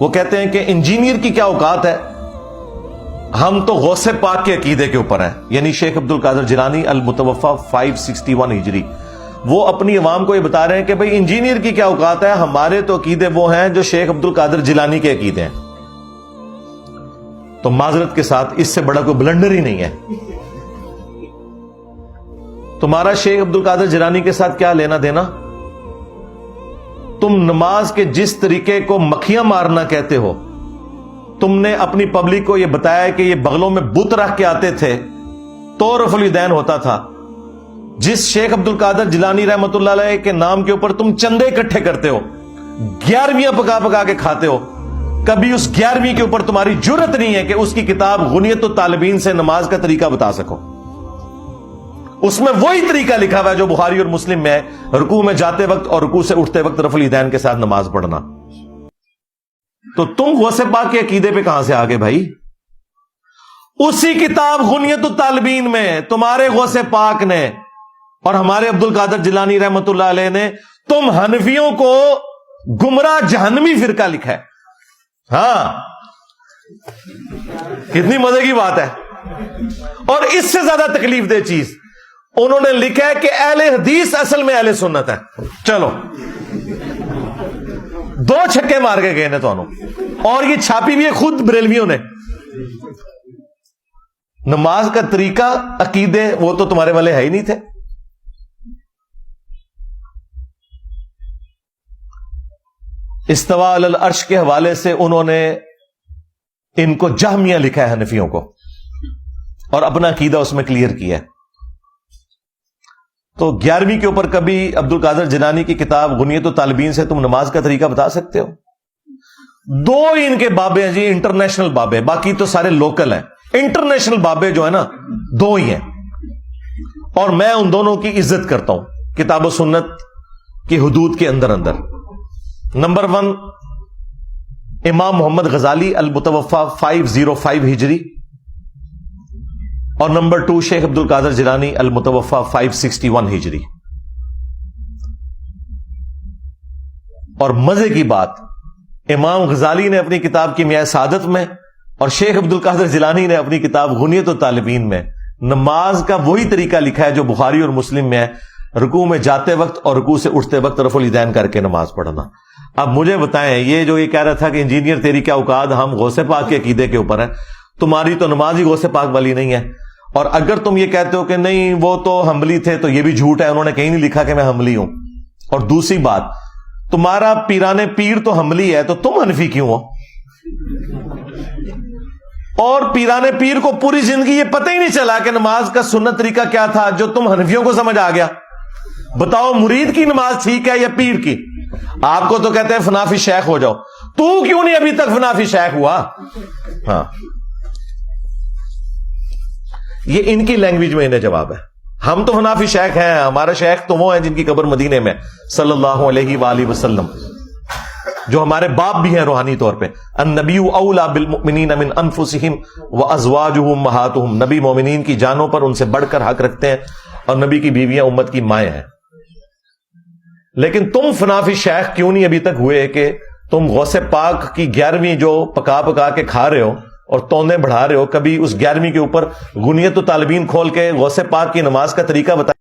وہ کہتے ہیں کہ انجینئر کی کیا اوقات ہے، ہم تو غوث پاک کے عقیدے کے اوپر ہیں. یعنی شیخ عبد القادر جیلانی المتوفا 561 ہجری، وہ اپنی عوام کو یہ بتا رہے ہیں کہ بھئی انجینئر کی کیا اوقات ہے، ہمارے تو عقیدے وہ ہیں جو شیخ عبد القادر جیلانی کے عقیدے ہیں. تو معذرت کے ساتھ اس سے بڑا کوئی بلنڈر ہی نہیں ہے. تمہارا شیخ عبد القادر جیلانی کے ساتھ کیا لینا دینا؟ تم نماز کے جس طریقے کو مکھیاں مارنا کہتے ہو، تم نے اپنی پبلک کو یہ بتایا کہ یہ بغلوں میں بت رکھ کے آتے تھے تو رفع الیدین ہوتا تھا. جس شیخ عبد القادر جیلانی رحمت اللہ علیہ کے نام کے اوپر تم چندے اکٹھے کرتے ہو، 11ویں پکا پکا کے کھاتے ہو، کبھی اس 11ویں کے اوپر تمہاری جرت نہیں ہے کہ اس کی کتاب غنیت الطالبین سے نماز کا طریقہ بتا سکو. اس میں وہی طریقہ لکھا ہوا ہے جو بخاری اور مسلم میں ہے، رکوع میں جاتے وقت اور رکوع سے اٹھتے وقت رفع الیدین کے ساتھ نماز پڑھنا. تو تم غوث پاک کے عقیدے پہ کہاں سے آگے بھائی؟ اسی کتاب غنیت الطالبین میں تمہارے غوث پاک نے اور ہمارے عبد القادر جیلانی رحمت اللہ علیہ نے تم حنفیوں کو گمراہ جہنمی فرقہ لکھا ہے. ہاں، کتنی مزے کی بات ہے. اور اس سے زیادہ تکلیف دہ چیز انہوں نے لکھا ہے کہ اہل حدیث اصل میں اہل سنت ہے. چلو 2 چھکے مار کے گئے نے تو اور یہ چھاپی بھی ہے خود بریلویوں نے. نماز کا طریقہ عقیدے وہ تو تمہارے والے ہے ہی نہیں تھے. استوا علی العرش کے حوالے سے انہوں نے ان کو جہمیہ لکھا ہے حنفیوں کو، اور اپنا عقیدہ اس میں کلیئر کیا ہے. تو 11ویں کے اوپر کبھی عبد القادر جیلانی کی کتاب غنیت الطالبین سے تم نماز کا طریقہ بتا سکتے ہو؟ 2 ہی ان کے بابے ہیں جی، انٹرنیشنل بابے، باقی تو سارے لوکل ہیں. انٹرنیشنل بابے جو ہے نا 2 ہی ہیں، اور میں ان دونوں کی عزت کرتا ہوں کتاب و سنت کی حدود کے اندر. نمبر 1 امام محمد غزالی المتوفا 505 ہجری، اور نمبر 2 شیخ عبد القادر جیلانی المتوفا 561 ہجری. اور مزے کی بات، امام غزالی نے اپنی کتاب کیمیائے سعادت میں اور شیخ عبد القادر جیلانی نے اپنی کتاب غنیت الطالبین میں نماز کا وہی طریقہ لکھا ہے جو بخاری اور مسلم میں ہے، رکوع میں جاتے وقت اور رکوع سے اٹھتے وقت رفع الیدین کر کے نماز پڑھنا. اب مجھے بتائیں، یہ جو یہ کہہ رہا تھا کہ انجینئر تیری کیا اوقات، ہم غوث پاک کے عقیدے کے اوپر ہیں، تمہاری تو نماز ہی غوث پاک والی نہیں ہے. اور اگر تم یہ کہتے ہو کہ نہیں وہ تو حنبلی تھے تو یہ بھی جھوٹ ہے، انہوں نے کہیں نہیں لکھا کہ میں حنبلی ہوں. اور دوسری بات، تمہارا پیرانے پیر تو حنبلی ہے تو تم حنفی کیوں ہو؟ اور پیرانے پیر کو پوری زندگی یہ پتہ ہی نہیں چلا کہ نماز کا سنت طریقہ کیا تھا جو تم حنفیوں کو سمجھ آ گیا. بتاؤ مرید کی نماز ٹھیک ہے یا پیر کی؟ آپ کو تو کہتے ہیں فنافی شیخ ہو جاؤ، تو کیوں نہیں ابھی تک فنافی شیخ ہوا؟ ہاں، یہ ان کی لینگویج میں انہیں جواب ہے. ہم تو حنفی شیخ ہیں، ہمارا شیخ تو وہ ہیں جن کی قبر مدینے میں صلی اللہ علیہ وآلہ وسلم، جو ہمارے باپ بھی ہیں روحانی طور پہ. النبی اولا بالمؤمنین من انفسہم وازواجہ امہاتہم، نبی مومنین کی جانوں پر ان سے بڑھ کر حق رکھتے ہیں، اور نبی کی بیویاں امت کی مائیں ہیں. لیکن تم فنافی شیخ کیوں نہیں ابھی تک ہوئے کہ تم غوث پاک کی 11ویں جو پکا پکا کے کھا رہے ہو اور تونے بڑھا رہے ہو، کبھی اس 11ویں کے اوپر غنیت الطالبین کھول کے غوث پاک کی نماز کا طریقہ بتا